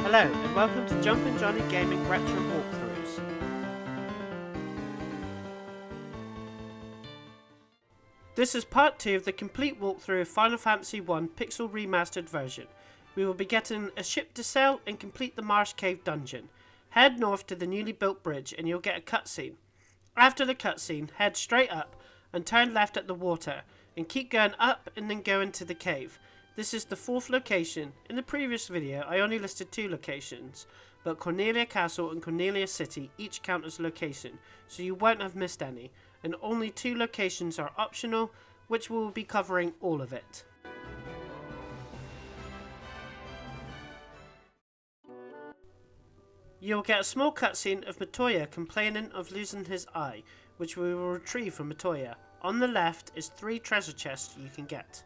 Hello and welcome to Jumpin' Johnny Gaming Retro Walkthroughs. This is part 2 of the complete walkthrough of Final Fantasy 1 Pixel Remastered version. We will be getting a ship to sail and complete the Marsh Cave dungeon. Head north to the newly built bridge and you'll get a cutscene. After the cutscene, head straight up and turn left at the water and keep going up and then go into the cave. This is the 4th location. In the previous video I only listed 2 locations, but Cornelia Castle and Cornelia City each count as location, so you won't have missed any, and only 2 locations are optional, which we will be covering all of it. You'll get a small cutscene of Matoya complaining of losing his eye, which we will retrieve from Matoya. On the left is 3 treasure chests you can get.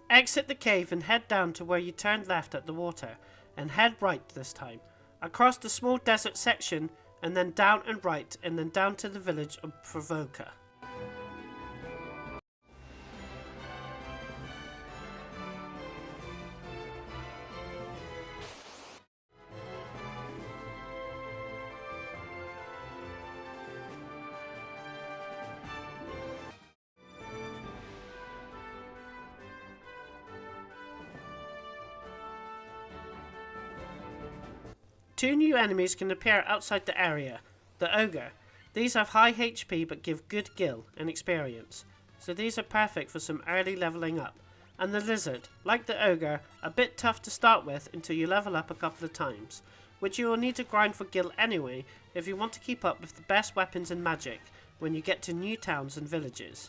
Exit the cave and head down to where you turned left at the water, and head right this time. Across the small desert section, and then down and right, and then down to the village of Provoka. Two new enemies can appear outside the area. The Ogre. These have high HP but give good gil and experience, so these are perfect for some early leveling up. And the Lizard. Like the Ogre, a bit tough to start with until you level up a couple of times, which you will need to grind for gil anyway if you want to keep up with the best weapons and magic when you get to new towns and villages.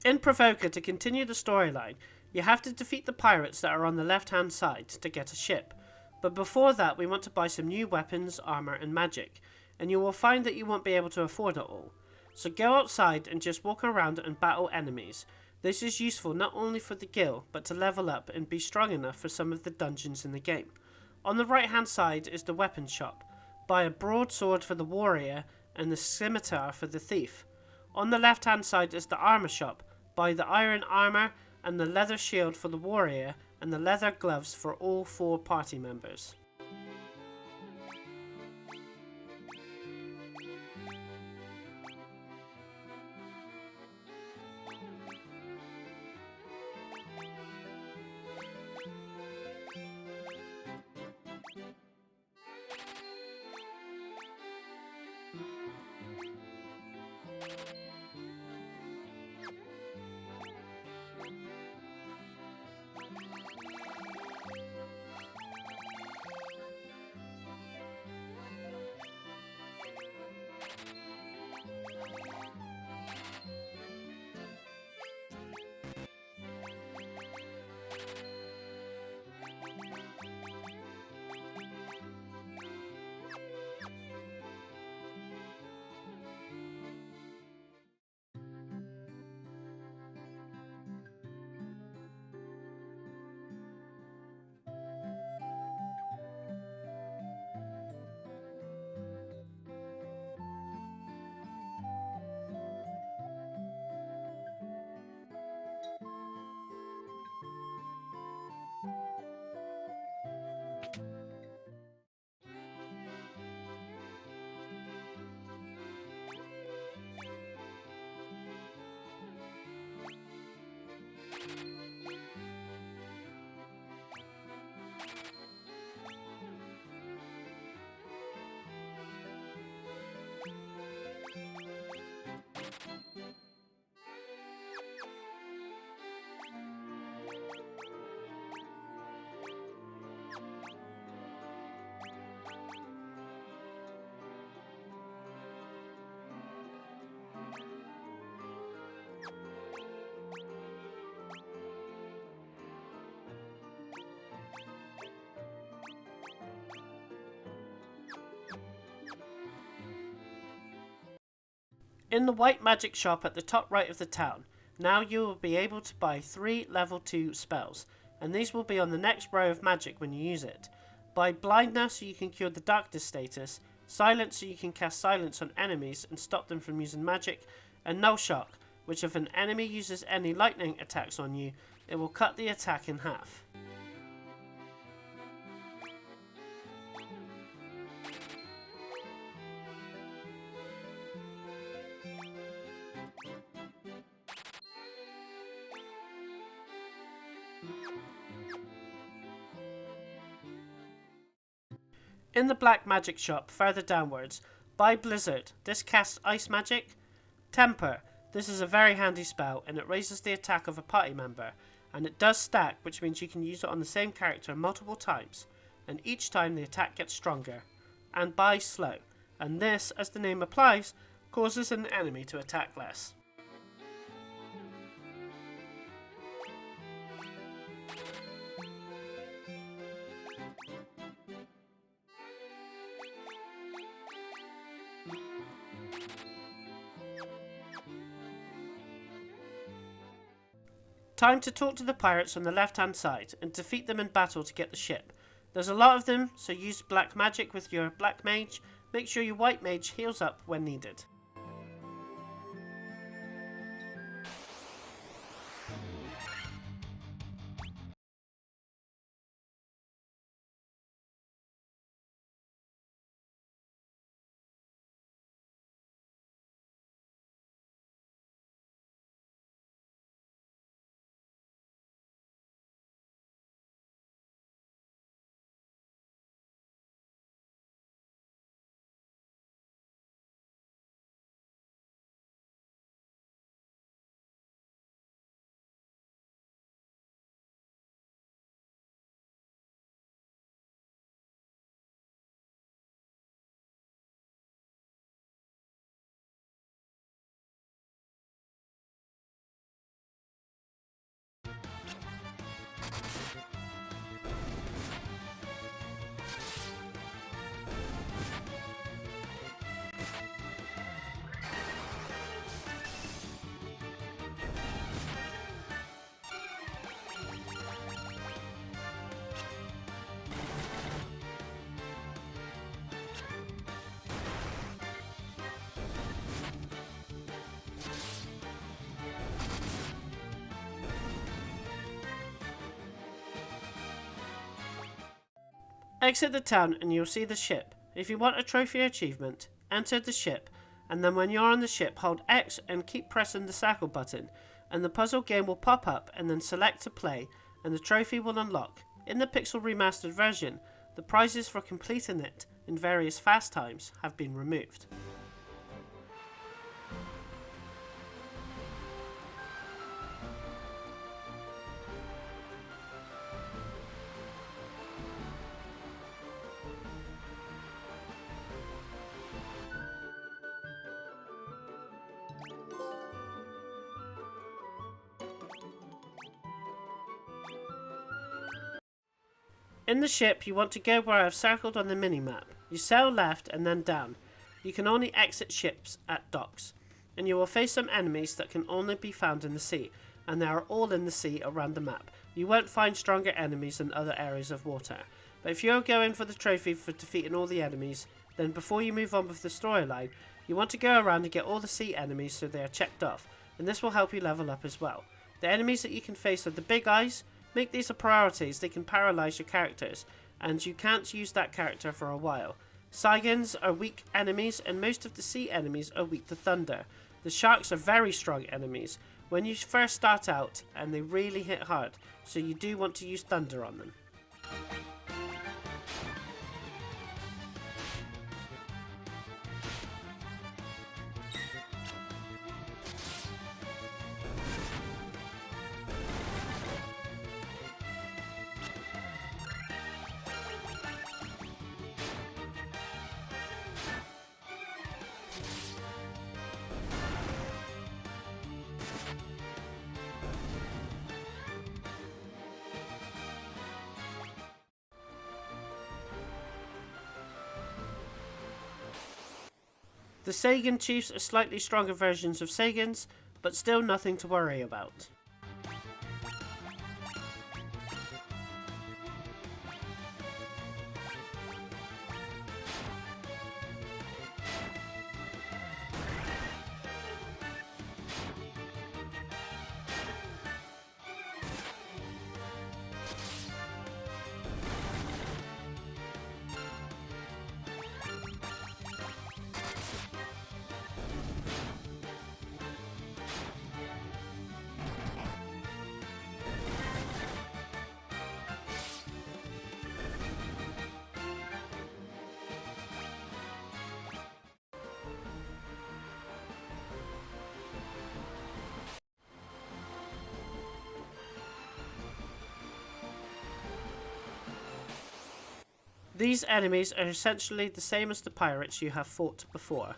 In Provoka, to continue the storyline, you have to defeat the pirates that are on the left hand side to get a ship. But before that we want to buy some new weapons, armor and magic, and you will find that you won't be able to afford it all. So go outside and just walk around and battle enemies. This is useful not only for the gil, but to level up and be strong enough for some of the dungeons in the game. On the right hand side is the weapons shop. Buy a broadsword for the warrior and the scimitar for the thief. On the left hand side is the armor shop. Buy the iron armor and the leather shield for the warrior and the leather gloves for all 4 party members. In the white magic shop at the top right of the town, now you will be able to buy 3 level 2 spells, and these will be on the next row of magic when you use it. Buy blindness so you can cure the darkness status, silence so you can cast silence on enemies and stop them from using magic, and null shock, which if an enemy uses any lightning attacks on you, it will cut the attack in half. In the black magic shop further downwards, buy Blizzard. This casts ice magic. Temper. This is a very handy spell and it raises the attack of a party member, and it does stack, which means you can use it on the same character multiple times, and each time the attack gets stronger. And buy Slow, and this, as the name applies, causes an enemy to attack less. Time to talk to the pirates on the left hand side and defeat them in battle to get the ship. There's a lot of them, so use black magic with your black mage. Make sure your white mage heals up when needed. Exit the town and you'll see the ship. If you want a trophy achievement, enter the ship, and then when you're on the ship, hold X and keep pressing the circle button, and the puzzle game will pop up, and then select to play, and the trophy will unlock. In the Pixel Remastered version, the prizes for completing it in various fast times have been removed. In the ship, you want to go where I've circled on the minimap. You sail left and then down. You can only exit ships at docks, and you will face some enemies that can only be found in the sea, and they are all in the sea around the map. You won't find stronger enemies in other areas of water, but if you're going for the trophy for defeating all the enemies, then before you move on with the storyline, you want to go around and get all the sea enemies so they are checked off, and this will help you level up as well. The enemies that you can face are the big eyes. Make these a priority as they can paralyze your characters, and you can't use that character for a while. Saigons are weak enemies, and most of the sea enemies are weak to thunder. The sharks are very strong enemies when you first start out, and they really hit hard, so you do want to use thunder on them. The Sagan chiefs are slightly stronger versions of Sagans, but still nothing to worry about. These enemies are essentially the same as the pirates you have fought before.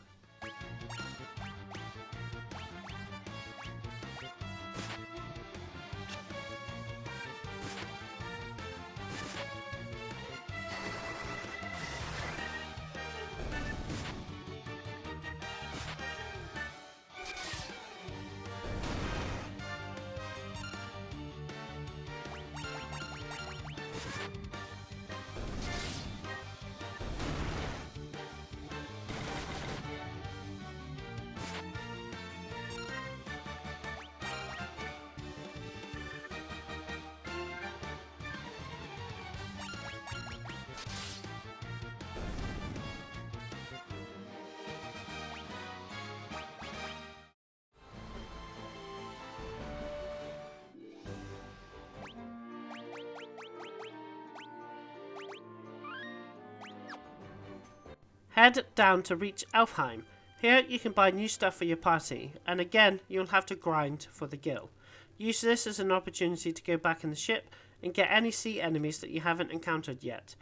Head down to reach Elfhain. Here you can buy new stuff for your party, and again you'll have to grind for the gil. Use this as an opportunity to go back in the ship and get any sea enemies that you haven't encountered yet.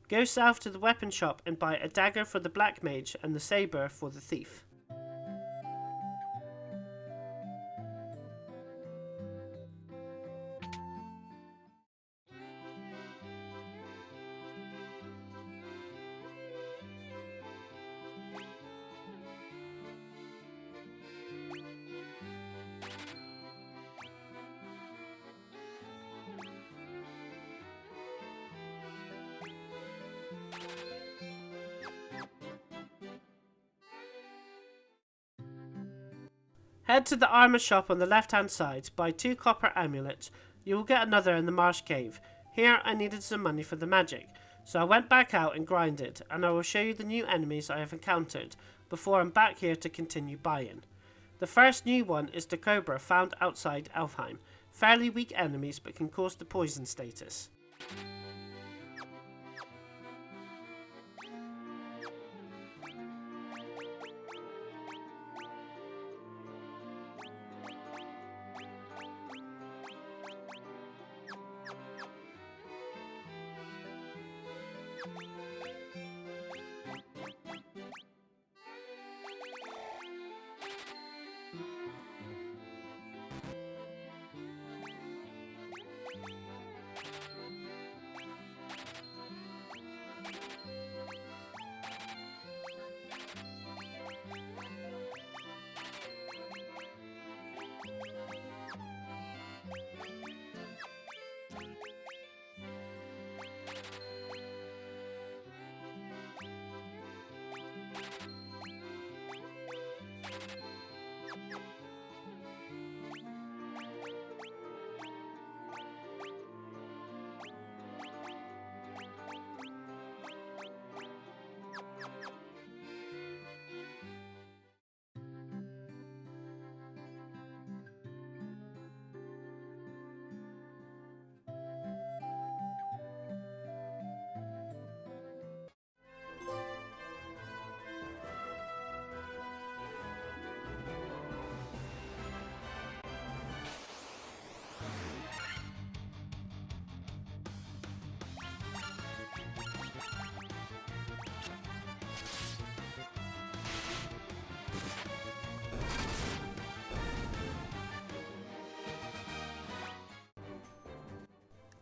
Go south to the weapon shop and buy a dagger for the black mage and the saber for the thief. Head to the armor shop on the left hand side, buy 2 copper amulets. You will get another in the Marsh Cave. Here I needed some money for the magic, so I went back out and grinded, and I will show you the new enemies I have encountered before I'm back here to continue buying. The first new one is the cobra found outside Elfhain. Fairly weak enemies but can cause the poison status.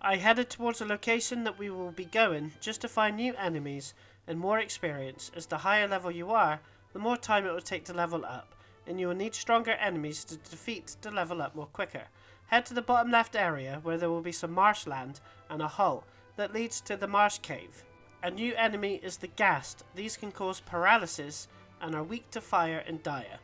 I headed towards a location that we will be going just to find new enemies and more experience, as the higher level you are, the more time it will take to level up, and you will need stronger enemies to defeat to level up more quicker. Head to the bottom left area where there will be some marshland and a hole that leads to the Marsh Cave. A new enemy is the Ghast. These can cause paralysis and are weak to fire and dire.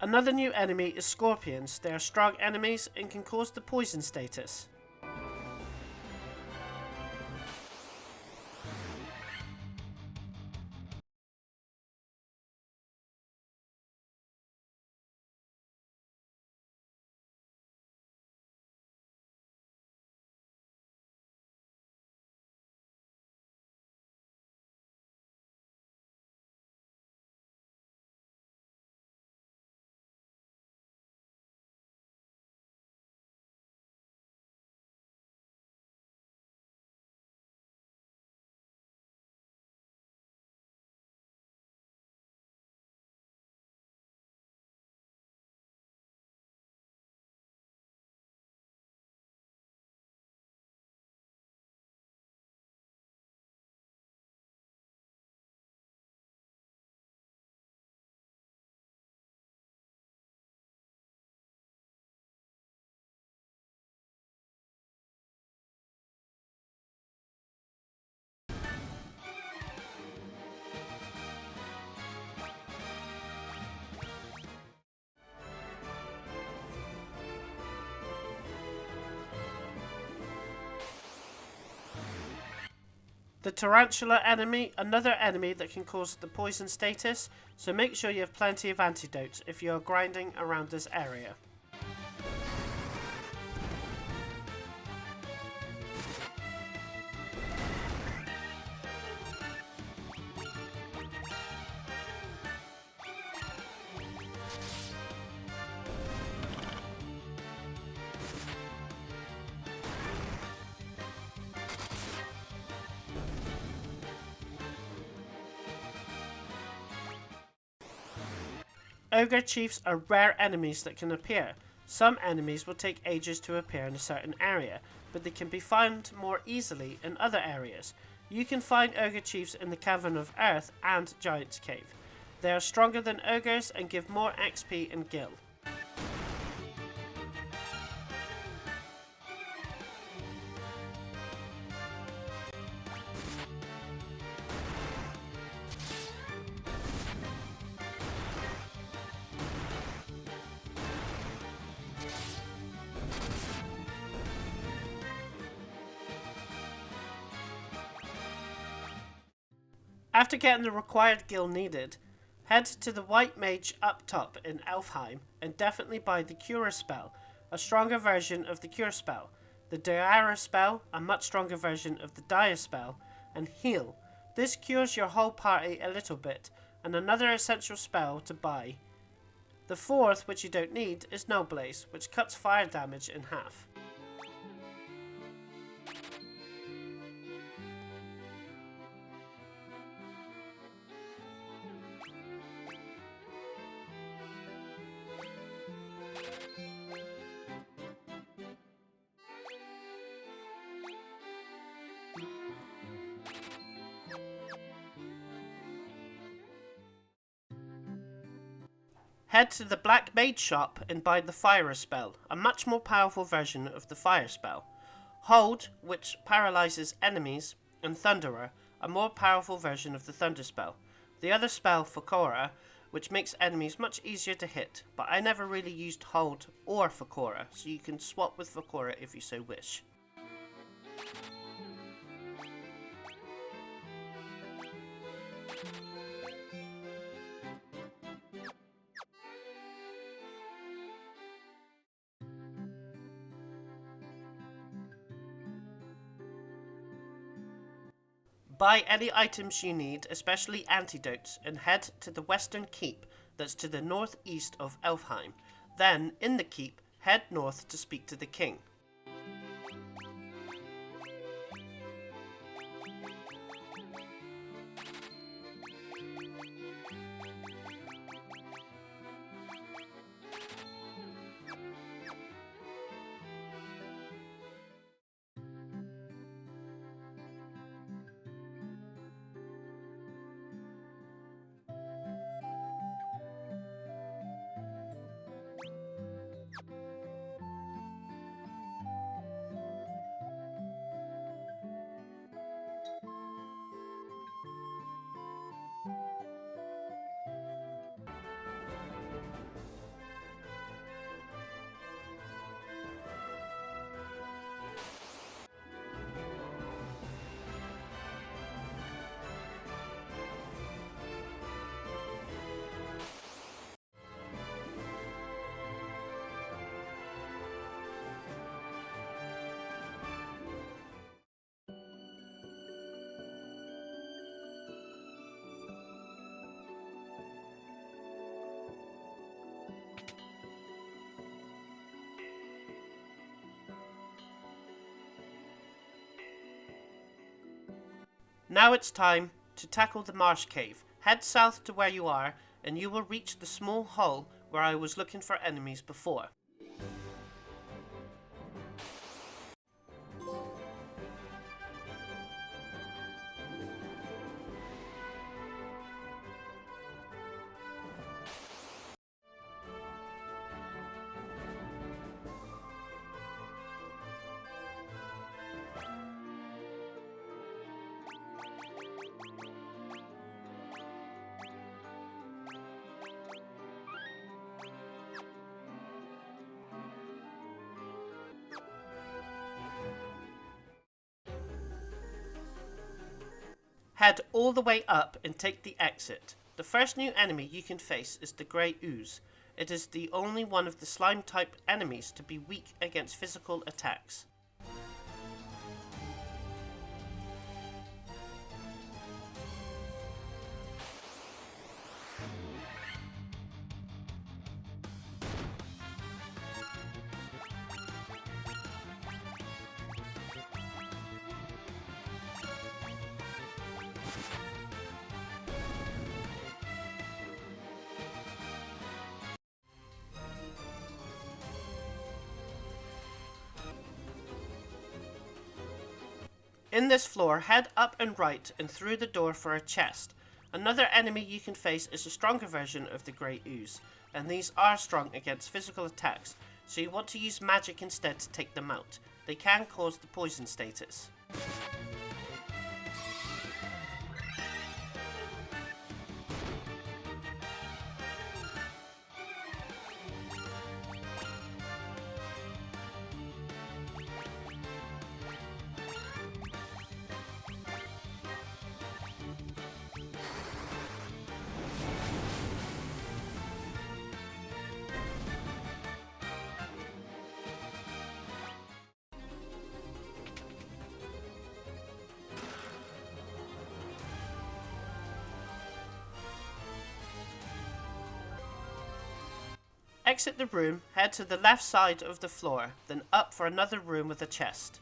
Another new enemy is scorpions. They are strong enemies and can cause the poison status. The tarantula enemy, another enemy that can cause the poison status, so make sure you have plenty of antidotes if you are grinding around this area. Ogre chiefs are rare enemies that can appear. Some enemies will take ages to appear in a certain area, but they can be found more easily in other areas. You can find ogre chiefs in the Cavern of Earth and Giant's Cave. They are stronger than ogres and give more XP and gil. After getting the required gil needed, head to the White Mage up top in Elfhain and definitely buy the Cure spell, a stronger version of the Cure spell, the Diara spell, a much stronger version of the Dia spell, and Heal. This cures your whole party a little bit, and another essential spell to buy. The fourth, which you don't need, is No Blaze, which cuts fire damage in half. Head to the Black Mage shop and buy the Firer spell, a much more powerful version of the fire spell. Hold, which paralyzes enemies, and Thunderer, a more powerful version of the thunder spell. The other spell, Fakora, which makes enemies much easier to hit, but I never really used Hold or Fakora, so you can swap with Fakora if you so wish. Buy any items you need, especially antidotes, and head to the Western Keep that's to the northeast of Elfhain. Then, in the keep, head north to speak to the king. Now it's time to tackle the Marsh Cave. Head south to where you are, and you will reach the small hole where I was looking for enemies before. Head all the way up and take the exit. The first new enemy you can face is the Grey Ooze. It is the only one of the slime type enemies to be weak against physical attacks. In this floor, head up and right and through the door for a chest. Another enemy you can face is a stronger version of the Grey Ooze, and these are strong against physical attacks, so you want to use magic instead to take them out. They can cause the poison status. Exit the room, head to the left side of the floor, then up for another room with a chest.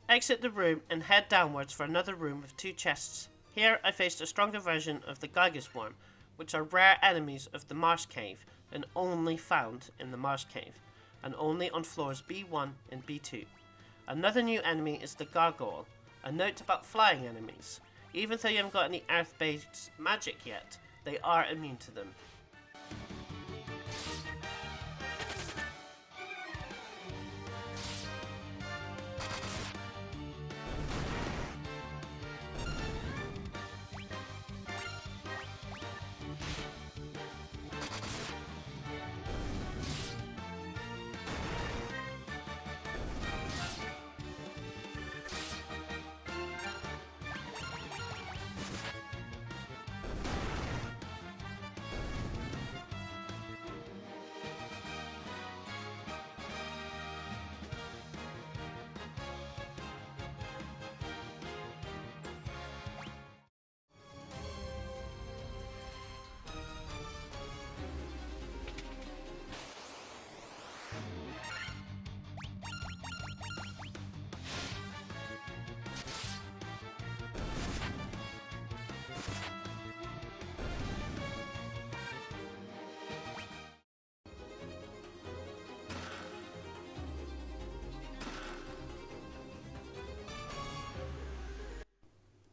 Exit the room and head downwards for another room with two chests. Here I faced a stronger version of the Gygus worm. which are rare enemies of the Marsh Cave and only found in the Marsh Cave, and only on floors B1 and B2. Another new enemy is the gargoyle. A note about flying enemies: even though you haven't got any earth-based magic yet, they are immune to them.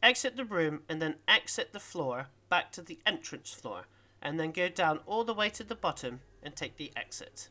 Exit the room and then exit the floor back to the entrance floor, and then go down all the way to the bottom and take the exit.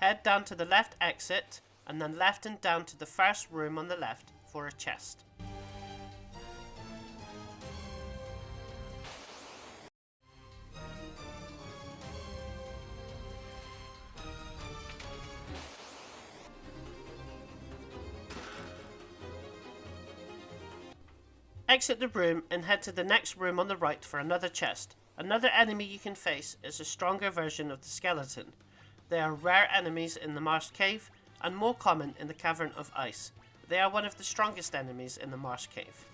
Head down to the left exit, and then left and down to the first room on the left for a chest. Exit the room and head to the next room on the right for another chest. Another enemy you can face is a stronger version of the skeleton. They are rare enemies in the Marsh Cave and more common in the Cavern of Ice. They are one of the strongest enemies in the Marsh Cave.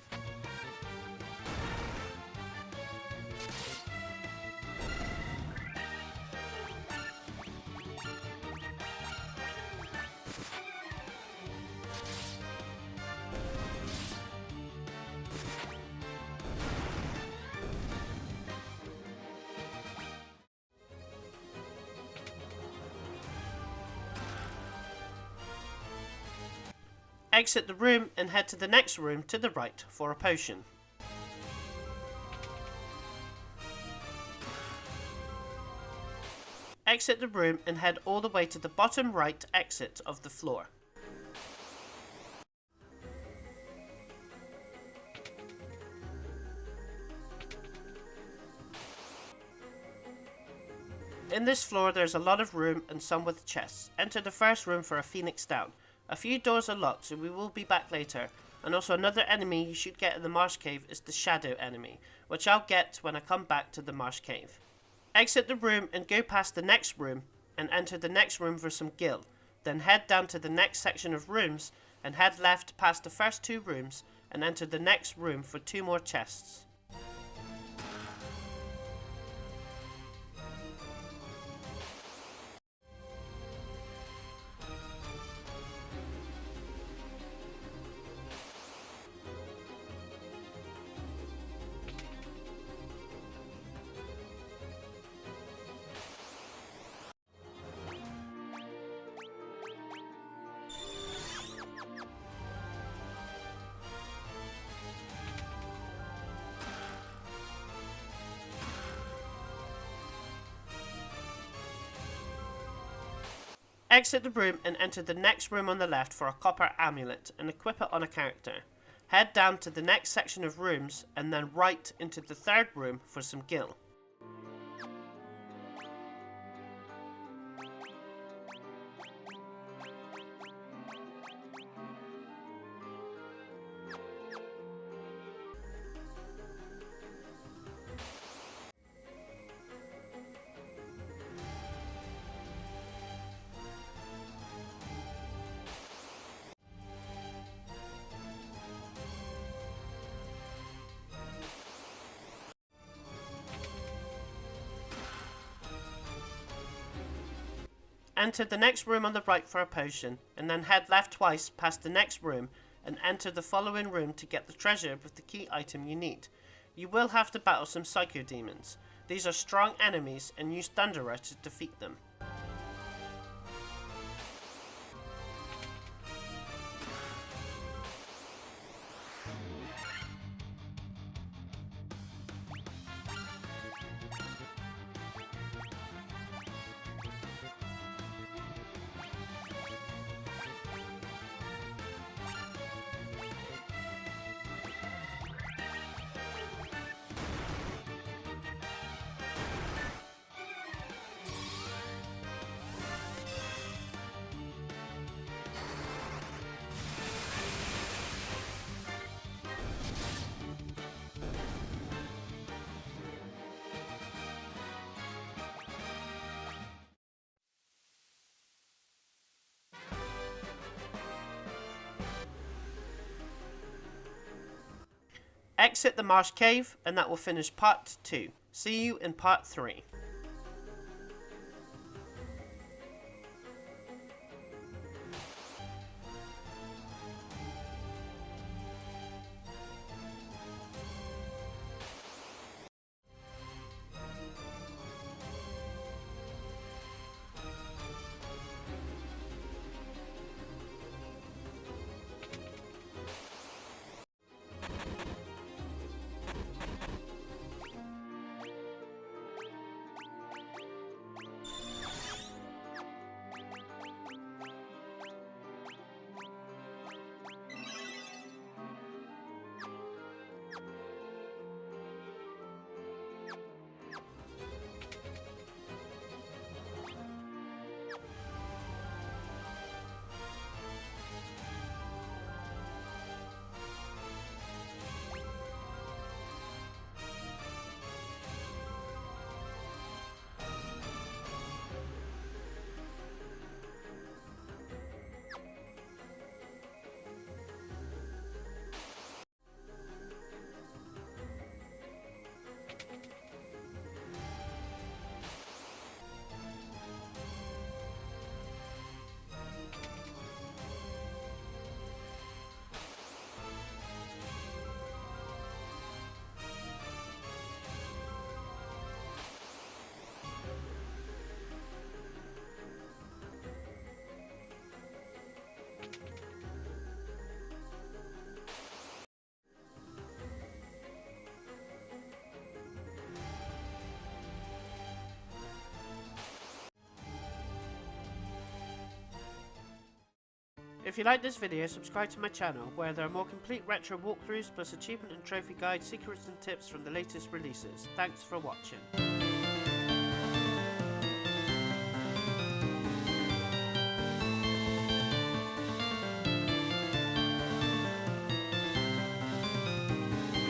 Exit the room and head to the next room to the right for a potion. Exit the room and head all the way to the bottom right exit of the floor. In this floor there's a lot of room and some with chests. Enter the first room for a phoenix down. A few doors are locked, so we will be back later. And also another enemy you should get in the Marsh Cave is the shadow enemy, which I'll get when I come back to the Marsh Cave. Exit the room and go past the next room and enter the next room for some gil. Then head down to the next section of rooms and head left past the first two rooms and enter the next room for 2 more chests. Exit the room and enter the next room on the left for a copper amulet and equip it on a character. Head down to the next section of rooms and then right into the third room for some gil. enter the next room on the right for a potion, and then head left twice past the next room and enter the following room to get the treasure with the key item you need. You will have to battle some psycho demons. These are strong enemies and use Thunderer to defeat them. Exit the Marsh Cave, and that will finish part 2. See you in part 3. If you like this video, subscribe to my channel, where there are more complete retro walkthroughs plus achievement and trophy guides, secrets and tips from the latest releases. Thanks for watching.